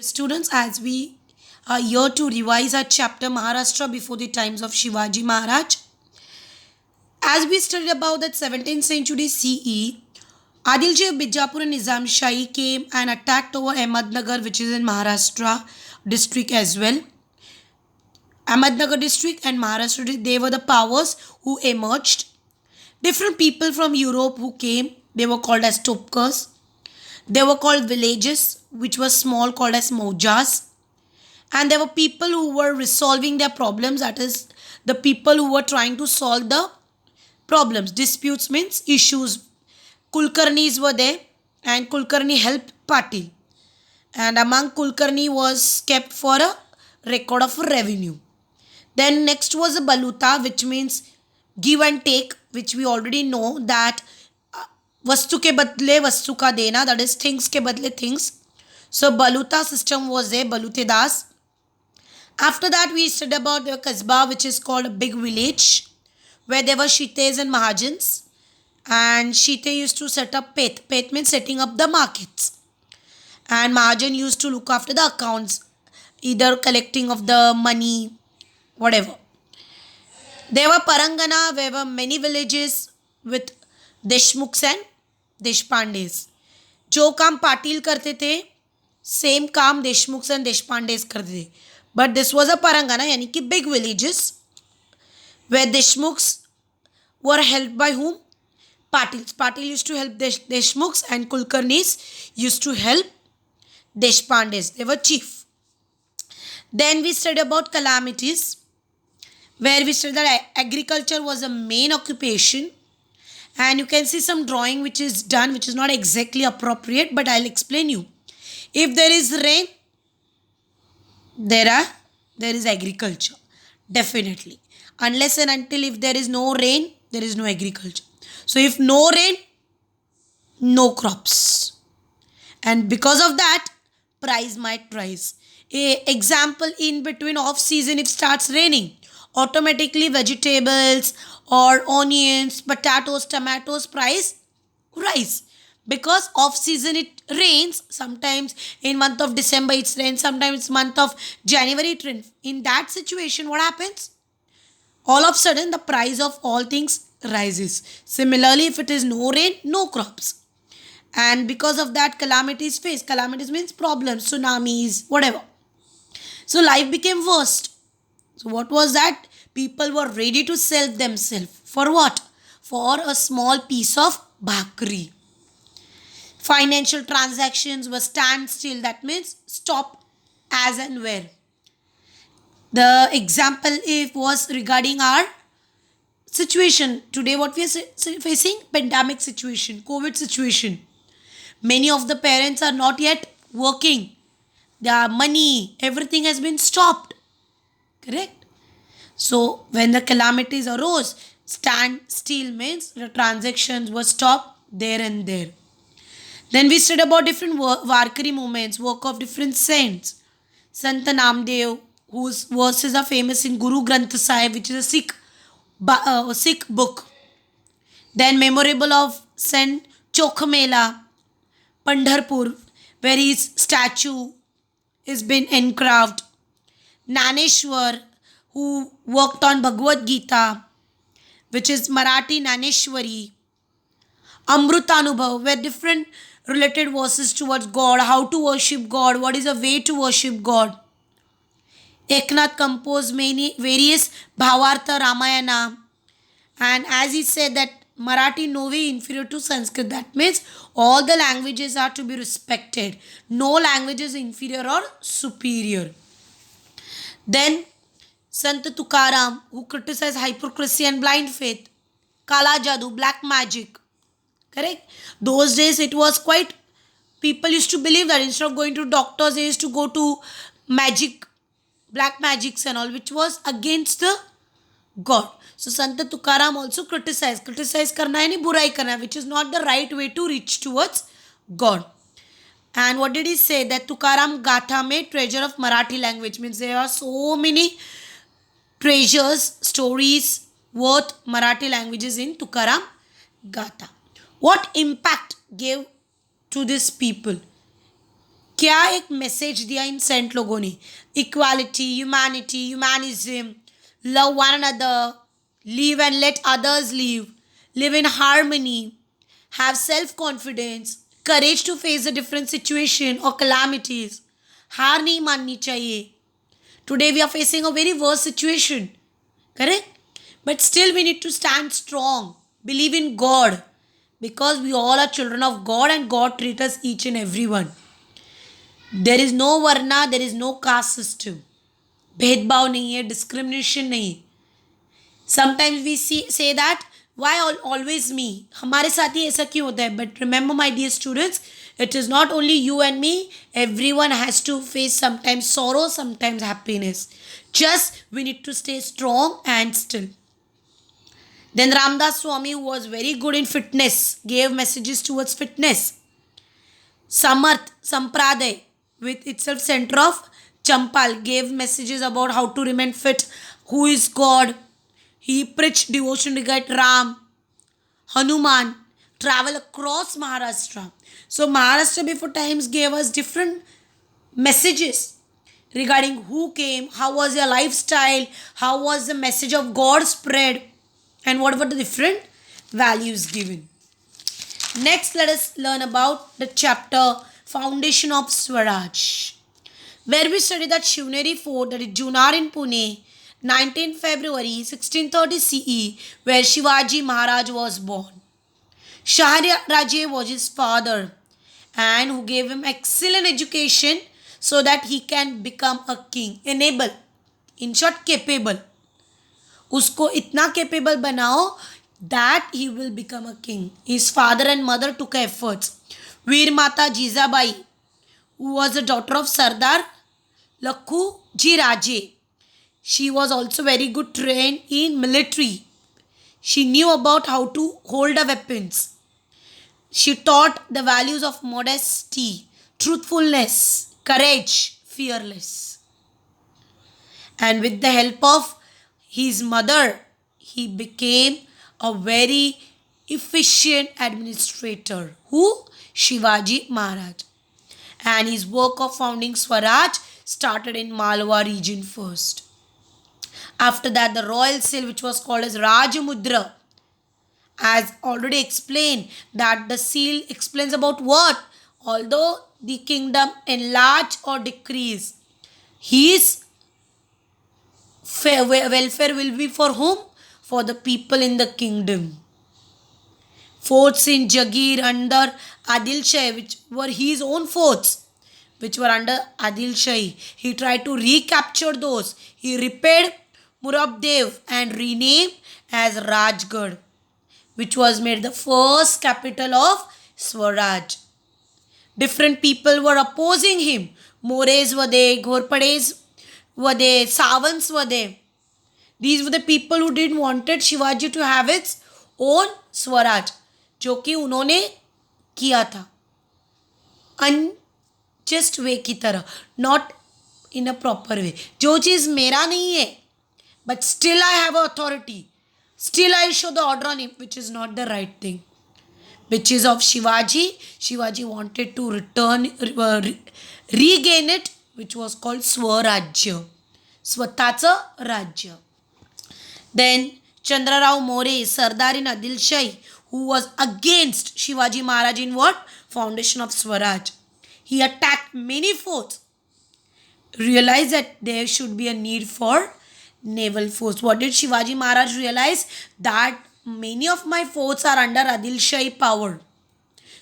Students, as we are here to revise our chapter Maharashtra before the times of Shivaji Maharaj, as we studied about that 17th century CE, Adilji of Bijapur and Nizam Shahi came and attacked over Ahmednagar, which is in Maharashtra district as well. Ahmednagar district and Maharashtra, they were the powers who emerged. Different people from Europe who came, they were called as Topkas. They were called villages, which were small, called as Mojas. And there were people who were resolving their problems, that is, the people who were trying to solve the problems. Disputes means issues. Kulkarnis were there, and Kulkarni helped Patil. And among Kulkarni was kept for a record of revenue. Then next was a Baluta, which means give and take, which we already know that वस्तु के बदले वस्तु का देना, that is things के बदले things. So Baluta system was there, Balutedas. After that we studied about the Kasbah, which is called a big village, where there were Shites and Mahajans. And Shite used to set up Peth. Peth means setting up the markets. And Mahajan used to look after the accounts, either collecting of the money, whatever. There were Parangana, where were many villages with Deshmukhs and Deshpandes. जो काम पाटिल करते थे same काम Deshmukh and Deshpandes करते थे, but this was a परंगना यानी कि big villages where Deshmukhs were help by whom Patils. Patil use to help Deshmukhs and Kulkarnis use to help Deshpandes. They were chief. Then we studied about calamities, where we studied that agriculture was a main occupation. And you can see some drawing which is done, which is not exactly appropriate, but I'll explain you. If there is rain, there is agriculture, definitely. Unless and until if there is no rain, there is no agriculture. So if no rain, no crops, and because of that, price might rise. Example, in between off season, if starts raining, automatically vegetables or onions, potatoes, tomatoes price rise, because off season it rains. Sometimes in month of December it's rain, sometimes it's month of January it rains. In that situation, what happens? All of a sudden the price of all things rises. Similarly, if it is no rain, no crops, and because of that calamities face. Calamities means problems, tsunamis, whatever. So life became worst. So what was that? People were ready to sell themselves. For what? For a small piece of bhakri. Financial transactions were standstill. That means stop as and where. The example if was regarding our situation. Today what we are facing? Pandemic situation, COVID situation. Many of the parents are not yet working. Their money, everything has been stopped. Correct? So when the calamities arose, stand still means the transactions were stopped there and there. Then we studied about different Varkari movements, work of different saints. Sant Namdev, whose verses are famous in Guru Granth Sahib, which is a Sikh book. Then memorable of Saint Chokhamela, Pandharpur, where his statue is been engraved. Naneshwar, who worked on Bhagavad Gita, which is Marathi Naneshwari. Amrutanubhav, where different related verses towards God, how to worship God, what is a way to worship God. Eknath composed many various Bhavartha Ramayana, and as he said that Marathi no way inferior to Sanskrit. That means all the languages are to be respected. No language is inferior or superior. Then Sant Tukaram, who criticized hypocrisy and blind faith. Kala Jadu, black magic. Correct? Those days it was quite, people used to believe that instead of going to doctors, they used to go to magic, black magics and all, which was against the God. So Sant Tukaram also criticized. Criticize karna hai nahi, burai karna, which is not the right way to reach towards God. And what did he say? That Tukaram Gatha made treasure of Marathi language. Means there are so many treasures, stories worth Marathi languages in Tukaram Gatha. What impact gave to these people? क्या एक message दिया इन Saint लोगों ने? Equality, humanity, humanism, love one another, live and let others live in harmony, have self confidence, courage to face a different situation or calamities. हार नहीं माननी चाहिए. Today we are facing a very worse situation. Correct? But still we need to stand strong. Believe in God. Because we all are children of God and God treats us each and every one. There is no varna, there is no caste system. भेदभाव नहीं है, discrimination नहीं. Sometimes we say that why always me, हमारे साथ ही ऐसा क्यों होता है? But remember my dear students, it is not only you and me, everyone has to face sometimes sorrow, sometimes happiness. Just we need to stay strong and still. Then Ramdas Swami, who was very good in fitness, gave messages towards fitness. Samarth Sampraday, with itself center of Champal, gave messages about how to remain fit, who is God. He preached devotion to God, Ram, Hanuman, travel across Maharashtra. So Maharashtra before times gave us different messages regarding who came, how was their lifestyle, how was the message of God spread, and what were the different values given. Next, let us learn about the chapter Foundation of Swaraj, where we study that Shivneri Fort, that is Junar in Pune, 19 February 1630 CE, where Shivaji Maharaj was born. Shaharaje was his father and who gave him excellent education so that he can become a king. Enable, in short capable. उसको इतना capable बनाओ that he will become a king. His father and mother took efforts. Veer Mata Jizabai, who was the daughter of Sardar Lakhu Ji Raje. She was also very good trained in military. She knew about how to hold the weapons. She taught the values of modesty, truthfulness, courage, fearless. And with the help of his mother, he became a very efficient administrator. Who? Shivaji Maharaj. And his work of founding Swaraj started in Malwa region first. After that, the royal seal, which was called as Rajamudra, as already explained, that the seal explains about what? Although the kingdom enlarge or decrease, his welfare will be for whom? For the people in the kingdom. Forts in Jagir under Adil Shah, which were his own forts, which were under Adil Shah. He tried to recapture those. He repaired Murabdev and renamed as Rajgarh, which was made the first capital of Swaraj. Different people were opposing him. Mores were there, Ghorpades were there, Savants were there. These were the people who didn't wanted Shivaji to have its own Swaraj, जो कि उन्होंने किया था unjust वे की तरह, not in a proper way. जो चीज़ मेरा नहीं है, but still I have authority. Still I show the order on him, which is not the right thing. Which is of Shivaji. Shivaji wanted to regain it, which was called Swarajya. Swatacha Rajya. Then Chandrarao More, Sardar in Adil Shah, who was against Shivaji Maharaj in what? Foundation of Swaraj. He attacked many forts. Realized that there should be a need for naval force. What did Shivaji Maharaj realize? That many of my forts are under Adil Shah power.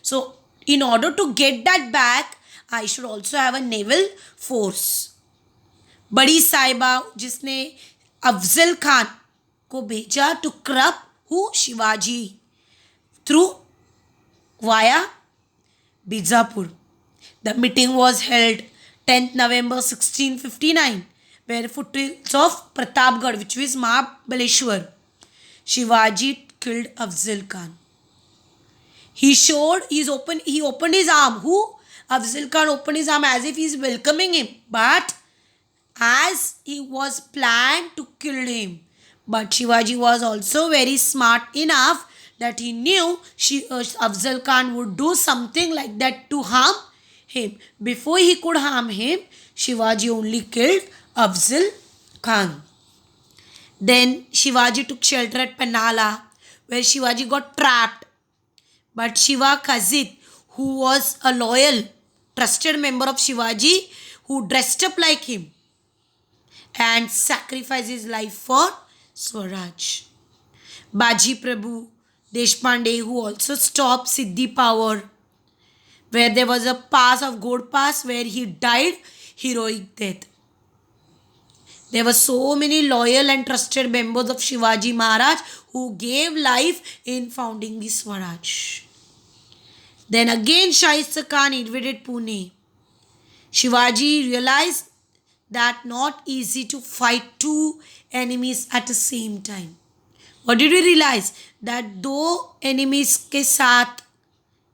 So, in order to get that back, I should also have a naval force. बड़ी साहिबा जिसने अफजल खान को भेजा to corrupt who? Shivaji through via Bijapur. The meeting was held 10th November 1659, where foothills of Pratapgarh, which is Mahabaleshwar, Shivaji killed Afzal Khan. He opened his arm. Who? Afzal Khan opened his arm as if he is welcoming him. But as he was planned to kill him. But Shivaji was also very smart enough that he knew Afzal Khan would do something like that to harm him. Before he could harm him, Shivaji only killed Afzal Khan. Then Shivaji took shelter at Panhala, where Shivaji got trapped. But Shiva Kazit, who was a loyal, trusted member of Shivaji, who dressed up like him and sacrificed his life for Swaraj. Baji Prabhu Deshpande, who also stopped Siddhi power, where there was a pass of God Pass where he died heroic death. There were so many loyal and trusted members of Shivaji Maharaj who gave life in founding the Swaraj. Then again Shaista Khan invaded Pune. Shivaji realized that not easy to fight two enemies at the same time. What did he realize? That दो enemies के साथ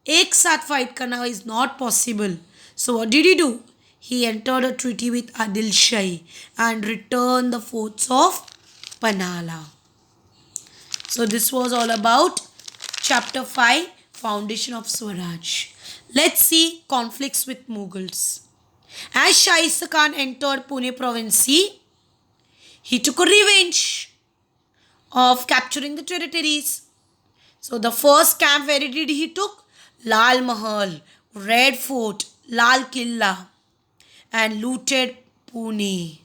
एक साथ fight करना is not possible. So what did he do? He entered a treaty with Adil Shah and returned the forts of Panhala. So this was all about chapter 5, Foundation of Swaraj. Let's see conflicts with Mughals. As Shaista Khan entered Pune province, he took a revenge of capturing the territories. So the first camp where he took Lal Mahal, Red Fort, Lal Killa, and looted Pune.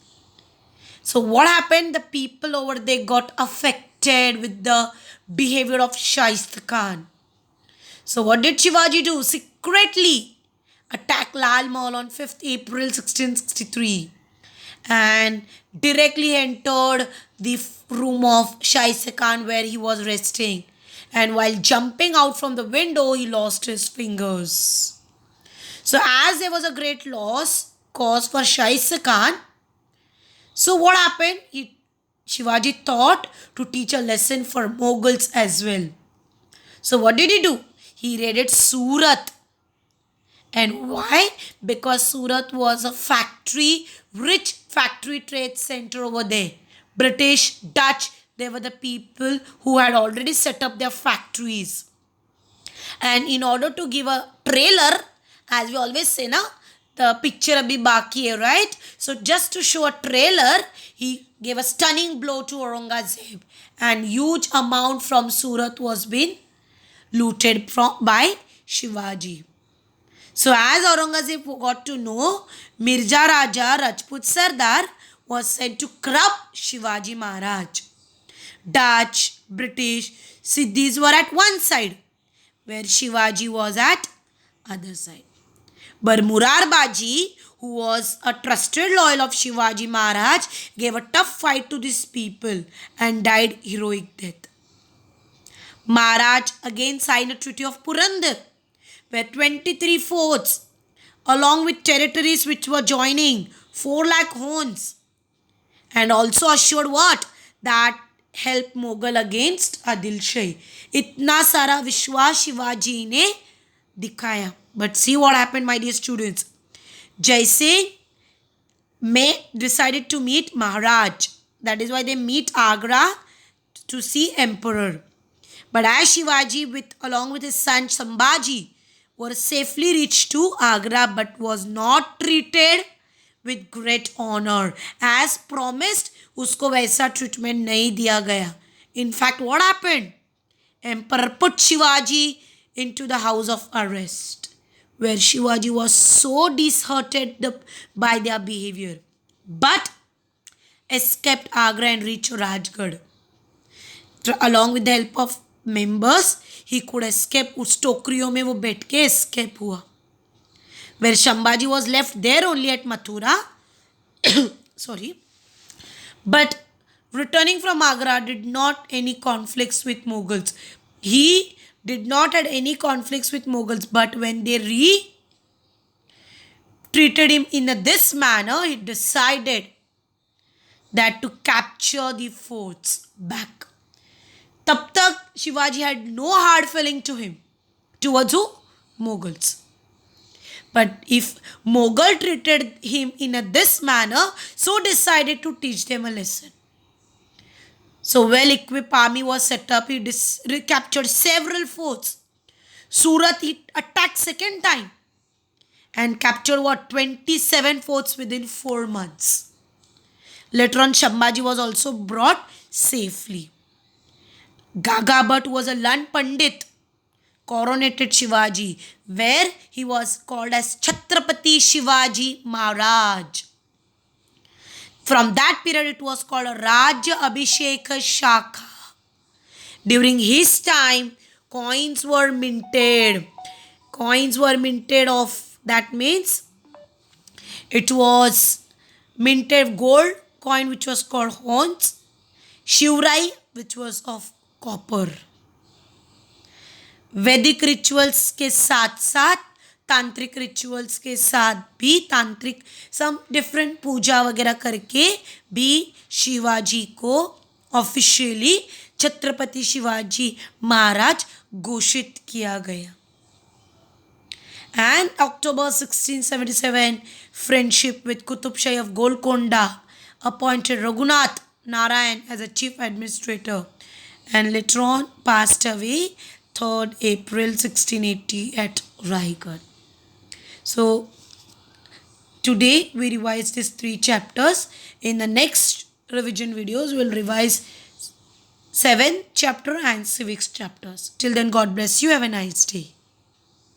So what happened? The people over there got affected with the behavior of Shaista Khan. So what did Shivaji do? Secretly attack Lal Mahal on 5th April 1663 and directly entered the room of Shaista Khan where he was resting. And while jumping out from the window, he lost his fingers. So as there was a great loss caused for Shaista Khan, so what happened? Shivaji thought to teach a lesson for Mughals as well. So what did he do? He raided Surat. And why? Because Surat was a rich factory trade center over there. British, Dutch, they were the people who had already set up their factories. And in order to give a trailer, as we always say, na, the picture abhi baki hai, right? So just to show a trailer, he gave a stunning blow to Aurangzeb. And huge amount from Surat was being looted by Shivaji. So as Aurangzeb got to know, Mirza Raja Rajput Sardar was sent to corrupt Shivaji Maharaj. Dutch, British, Siddhis were at one side, where Shivaji was at other side. But Murar Baji, who was a trusted loyal of Shivaji Maharaj, gave a tough fight to these people and died heroic death. Maharaj again signed a treaty of Purandar, where 23 forts, along with territories which were joining, 4 lakh horns, and also assured what? That help Mughal against Adil Shah. Itna sara Vishwas Shivaji ne dikhaya. But see what happened, my dear students. Jaise May decided to meet Maharaj. That is why they meet Agra to see Emperor. But as Shivaji along with his son Sambhaji were safely reached to Agra but was not treated with great honor. As promised, usko वैसा treatment नहीं दिया गया. In fact, what happened? Emperor put Shivaji into the house of arrest, where Shivaji was so disheartened by their behavior, but escaped Agra and reached Rajgarh. Along with the help of members, he could escape. उस टोकरियों में वो बैठ के escape हुआ. Where Shambhaji was left there only at Mathura. Sorry. But returning from Agra did not any conflicts with Mughals. He did not had any conflicts with Mughals. But when they treated him in this manner, he decided that to capture the forts back. तब तक Shivaji had no hard feeling to him, towards who? Mughals. But if Mughal treated him in this manner, so decided to teach them a lesson. So well-equipped army was set up. He recaptured several forts. Surat he attacked second time and captured what 27 forts within 4 months. Later on, Shambhaji was also brought safely. Gagabhat was a learned Pandit, coronated Shivaji, where he was called as Chhatrapati Shivaji Maharaj. From that period, it was called Rajya Abhisheka Shakha. During his time, coins were minted. Coins were minted of, that means it was minted gold coin which was called Hons, Shivrai which was of copper. वैदिक rituals के साथ साथ तांत्रिक rituals के साथ भी तांत्रिक some different पूजा वगैरह करके भी शिवाजी को ऑफिशियली छत्रपति शिवाजी महाराज घोषित किया गया. And October 1677, friendship with Qutub Shahi of Golconda appointed Raghunath Narayan as a chief administrator, and later on passed away 3rd April 1680 at Raigad. So today we revised these 3 chapters. In the next revision videos, we will revise 7th chapter and civics chapters. Till then, God bless you. Have a nice day.